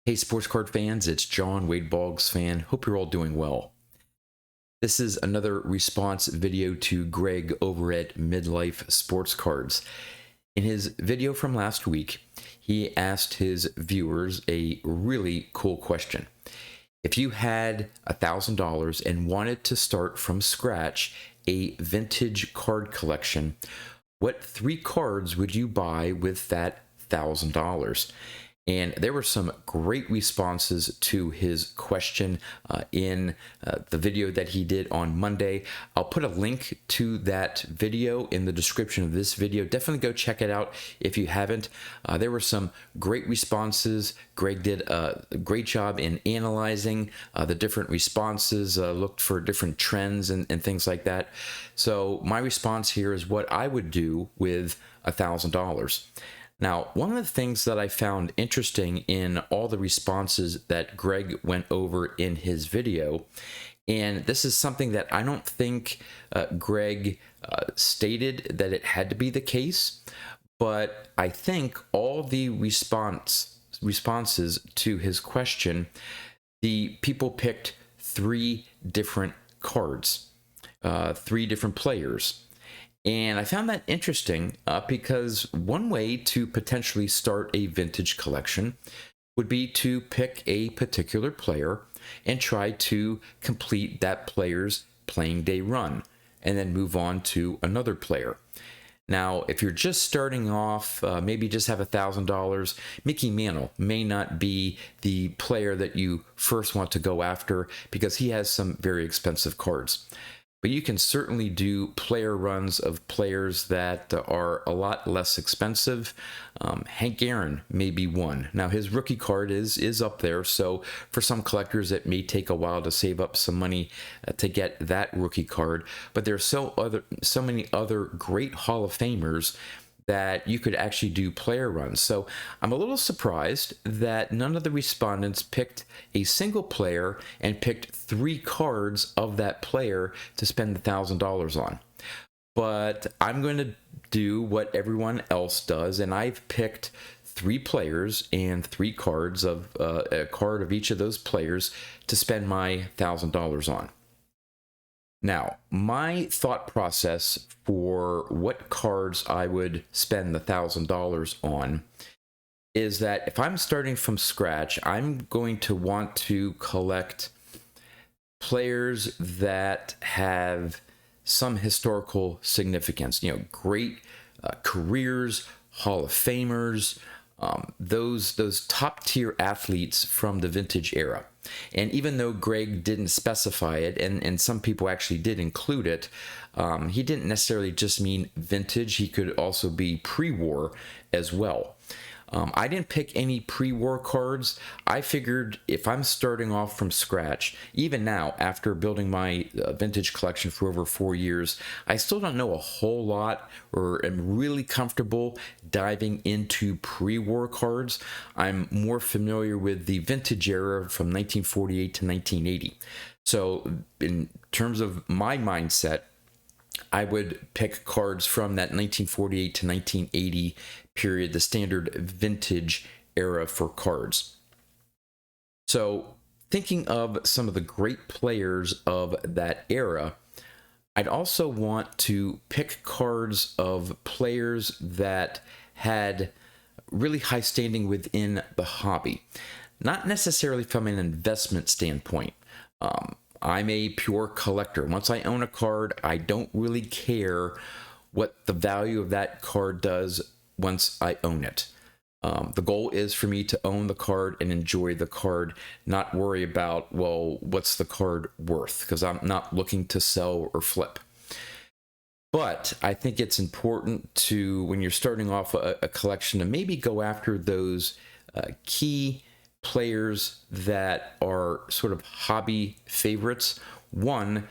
Hey, sports card fans, it's John, Wade Boggs fan. Hope you're all doing well. This is another response video to Greg over at Midlife Sports Cards. In his video from last week, he asked his viewers a really cool question. If you had $1,000 and wanted to start from scratch a vintage card collection, what three cards would you buy with that $1,000? And there were some great responses to his question in the video that he did on Monday. I'll put a link to that video in the description of this video. Definitely go check it out if you haven't. There were some great responses. Greg did a great job in analyzing the different responses, looked for different trends and things like that. So my response here is what I would do with $1,000. Now, one of the things that I found interesting in all the responses that Greg went over in his video, and this is something that I don't think Greg stated that it had to be the case, but I think all the responses to his question, the people picked three different cards, three different players. And I found that interesting because one way to potentially start a vintage collection would be to pick a particular player and try to complete that player's playing day run and then move on to another player. Now, if you're just starting off, maybe just have $1,000, Mickey Mantle may not be the player that you first want to go after because he has some very expensive cards. But you can certainly do player runs of players that are a lot less expensive. Hank Aaron may be one. Now, his rookie card is up there, so for some collectors, it may take a while to save up some money to get that rookie card. But there's so many other great Hall of Famers that you could actually do player runs. So I'm a little surprised that none of the respondents picked a single player and picked three cards of that player to spend $1,000 on. But I'm going to do what everyone else does, and I've picked three players and three cards of a card of each of those players to spend my $1,000 on. Now, my thought process for what cards I would spend the $1,000 on is that if I'm starting from scratch, I'm going to want to collect players that have some historical significance, great careers, Hall of Famers, those top tier athletes from the vintage era. And even though Greg didn't specify it, and some people actually did include it, he didn't necessarily just mean vintage. He could also be pre-war as well. I didn't pick any pre-war cards. I figured if I'm starting off from scratch, even now, after building my vintage collection for over 4 years, I still don't know a whole lot or am really comfortable diving into pre-war cards. I'm more familiar with the vintage era from 1948 to 1980. So in terms of my mindset, I would pick cards from that 1948 to 1980 period, the standard vintage era for cards. So thinking of some of the great players of that era, I'd also want to pick cards of players that had really high standing within the hobby, not necessarily from an investment standpoint. I'm a pure collector. Once I own a card, I don't really care what the value of that card does once I own it. The goal is for me to own the card and enjoy the card, not worry about, well, what's the card worth? Because I'm not looking to sell or flip. But I think it's important to, when you're starting off a collection, to maybe go after those key players that are sort of hobby favorites. One,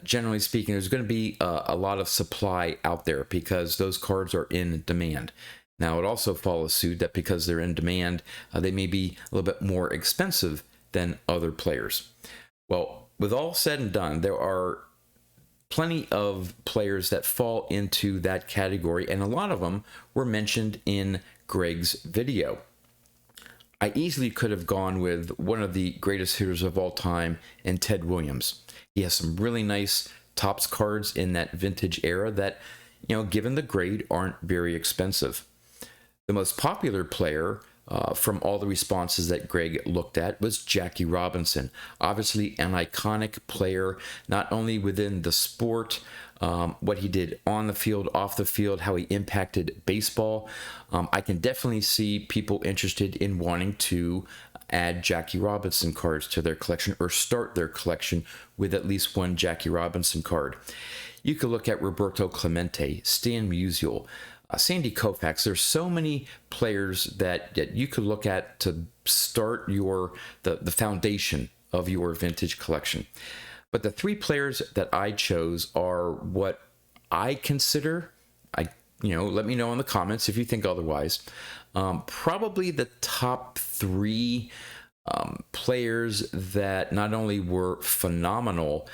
generally speaking, there's going to be a lot of supply out there because those cards are in demand. Now, it also follows suit that because they're in demand, they may be a little bit more expensive than other players. Well, with all said and done, there are plenty of players that fall into that category, and a lot of them were mentioned in Greg's video. I easily could have gone with one of the greatest hitters of all time in Ted Williams. He has some really nice Topps cards in that vintage era that, given the grade, aren't very expensive. The most popular player from all the responses that Greg looked at was Jackie Robinson. Obviously, an iconic player, not only within the sport, what he did on the field, off the field, how he impacted baseball. I can definitely see people interested in wanting to add Jackie Robinson cards to their collection or start their collection with at least one Jackie Robinson card. You could look at Roberto Clemente, Stan Musial, Sandy Koufax. There's so many players that you could look at to start the foundation of your vintage collection. But the three players that I chose are what I consider, let me know in the comments if you think otherwise, probably the top three players that not only were phenomenal,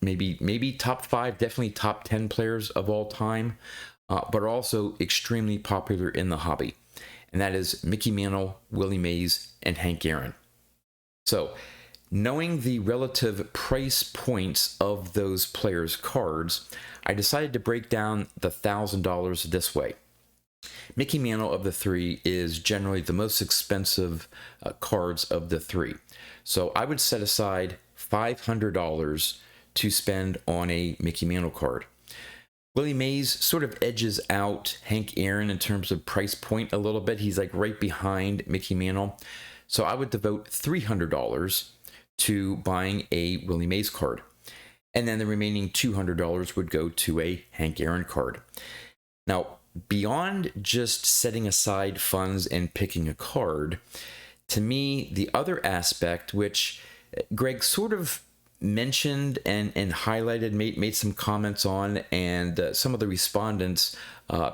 maybe top five, definitely top 10 players of all time, but are also extremely popular in the hobby. And that is Mickey Mantle, Willie Mays, and Hank Aaron. So, knowing the relative price points of those players' cards, I decided to break down the $1,000 this way. Mickey Mantle of the three is generally the most expensive cards of the three. So I would set aside $500 to spend on a Mickey Mantle card. Willie Mays sort of edges out Hank Aaron in terms of price point a little bit. He's like right behind Mickey Mantle. So I would devote $300 to buying a Willie Mays card. And then the remaining $200 would go to a Hank Aaron card. Now, beyond just setting aside funds and picking a card, to me, the other aspect, which Greg sort of mentioned and highlighted, made some comments on, and some of the respondents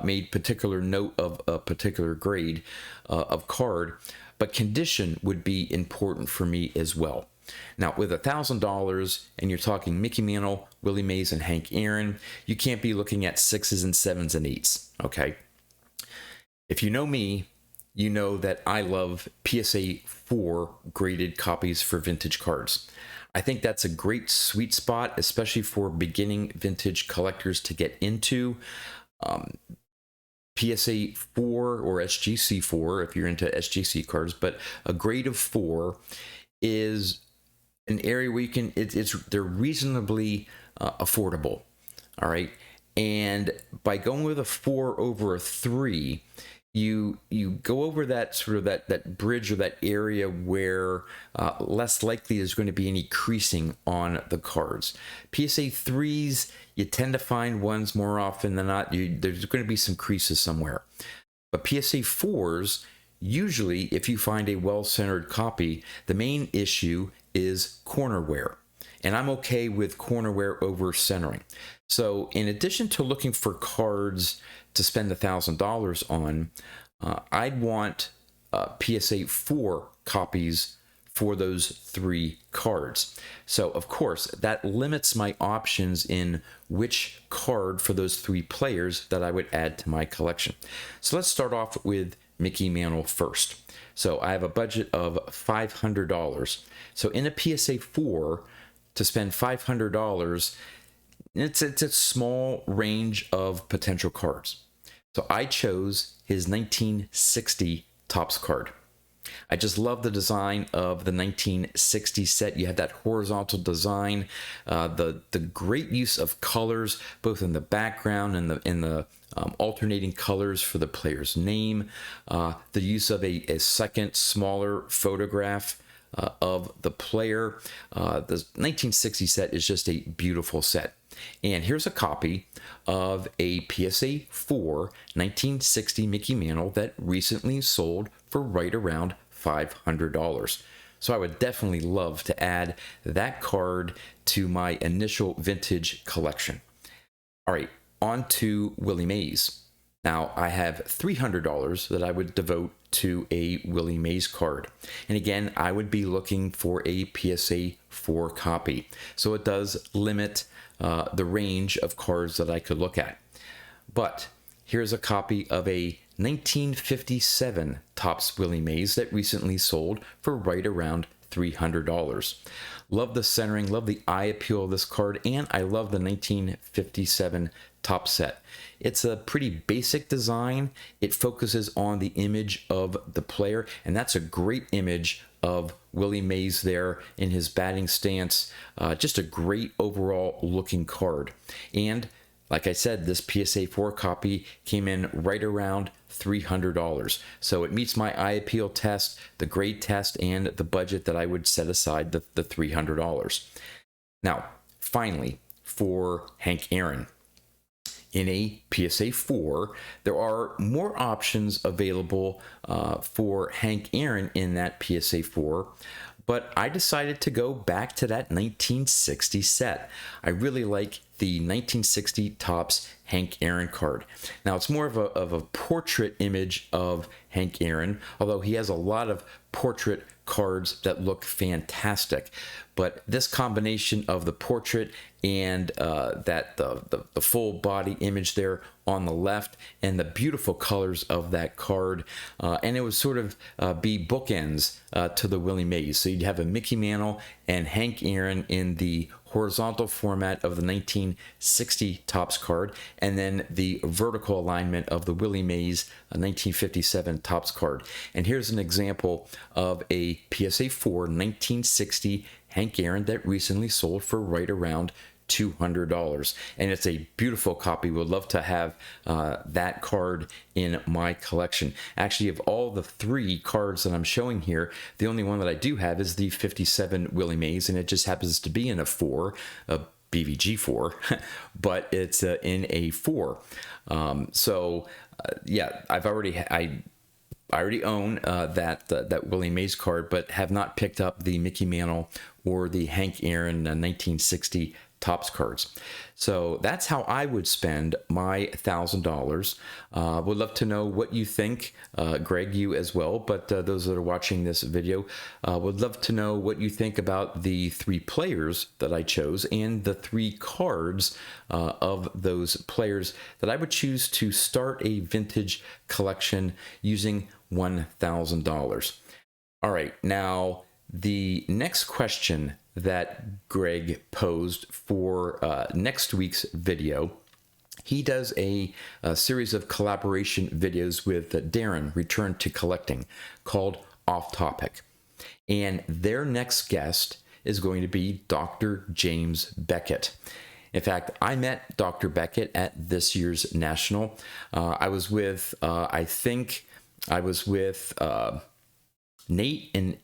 made particular note of a particular grade of card, but condition would be important for me as well. Now, with $1,000 and you're talking Mickey Mantle, Willie Mays, and Hank Aaron, you can't be looking at 6s and 7s and 8s, okay? If you know me, you know that I love PSA 4 graded copies for vintage cards. I think that's a great sweet spot, especially for beginning vintage collectors to get into. PSA 4 or SGC 4, if you're into SGC cards, but a grade of 4 is an area where you can, they're reasonably affordable, all right? And by going with a 4 over a 3, you go over that sort of that bridge or that area where less likely there's going to be any creasing on the cards. PSA 3s, you tend to find ones more often than not. There's going to be some creases somewhere. But PSA 4s, usually if you find a well-centered copy, the main issue is corner wear. And I'm okay with corner wear over centering. So in addition to looking for cards to spend $1,000 on, I'd want PSA 4 copies for those three cards. So of course, that limits my options in which card for those three players that I would add to my collection. So let's start off with Mickey Mantle first. So I have a budget of $500. So in a PSA 4, to spend $500, it's a small range of potential cards. So I chose his 1960 Topps card. I just love the design of the 1960 set. You have that horizontal design, the great use of colors, both in the background and in the alternating colors for the player's name, the use of a second smaller photograph of the player. The 1960 set is just a beautiful set. And here's a copy of a PSA 4 1960 Mickey Mantle that recently sold for right around $500. So I would definitely love to add that card to my initial vintage collection. All right, on to Willie Mays. Now I have $300 that I would devote to a Willie Mays card. And again, I would be looking for a PSA 4 copy. So it does limit the range of cards that I could look at. But here's a copy of a 1957 Topps Willie Mays that recently sold for right around $300. Love the centering, love the eye appeal of this card, and I love the 1957 top set. It's a pretty basic design. It focuses on the image of the player, and that's a great image of Willie Mays there in his batting stance. Just a great overall looking card. And like I said, this PSA 4 copy came in right around $300. So it meets my eye appeal test, the grade test, and the budget that I would set aside, the $300. Now, finally, for Hank Aaron. In a PSA 4, there are more options available for Hank Aaron in that PSA 4, but I decided to go back to that 1960 set. I really like the 1960 Topps Hank Aaron card. Now, it's more of a portrait image of Hank Aaron, although he has a lot of portrait cards that look fantastic. But this combination of the portrait and the full body image there on the left, and the beautiful colors of that card, and it would sort of be bookends to the Willie Mays. So you'd have a Mickey Mantle and Hank Aaron in the horizontal format of the 1960 Topps card, and then the vertical alignment of the Willie Mays 1957 Topps card. And here's an example of a PSA 4 1960 Hank Aaron that recently sold for right around $200, and it's a beautiful copy. Would love to have that card in my collection. Actually, of all the 3 cards that I'm showing here, the only one that I do have is the 57 Willie Mays, and it just happens to be in a 4, a BVG 4, but it's in a 4. Yeah, I already own that Willie Mays card, but have not picked up the Mickey Mantle or the Hank Aaron 1960 Topps cards. So that's how I would spend my $1,000. Would love to know what you think, Greg, you as well, but those that are watching this video, would love to know what you think about the 3 players that I chose and the 3 cards of those players that I would choose to start a vintage collection using $1,000. All right, now the next question that Greg posed for next week's video, he does a series of collaboration videos with Darren, Return to Collecting, called Off Topic. And their next guest is going to be Dr. James Beckett. In fact, I met Dr. Beckett at this year's National. I was with, Nate and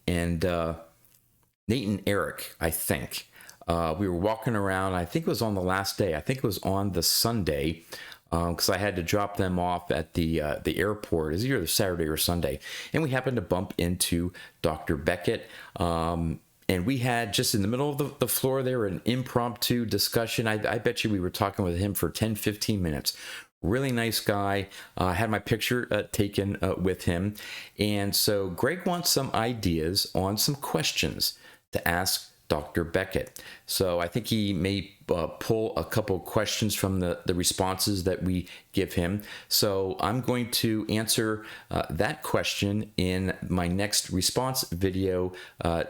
Eric, I think. We were walking around. I think it was on the last day. I think it was on the Sunday, because I had to drop them off at the airport. It was either Saturday or Sunday. And we happened to bump into Dr. Beckett. And we had, just in the middle of the floor there, an impromptu discussion. I bet you we were talking with him for 10, 15 minutes. Really nice guy. I had my picture taken with him. And so Greg wants some ideas on some questions to ask Dr. Beckett. So I think he may pull a couple questions from the responses that we give him. So I'm going to answer that question in my next response video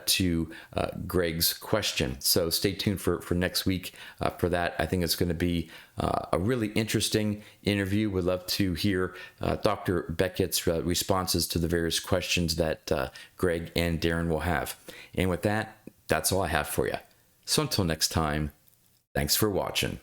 to Greg's question. So stay tuned for next week for that. I think it's going to be a really interesting interview. Would love to hear Dr. Beckett's responses to the various questions that Greg and Darren will have. And with that, that's all I have for you. So until next time, thanks for watching.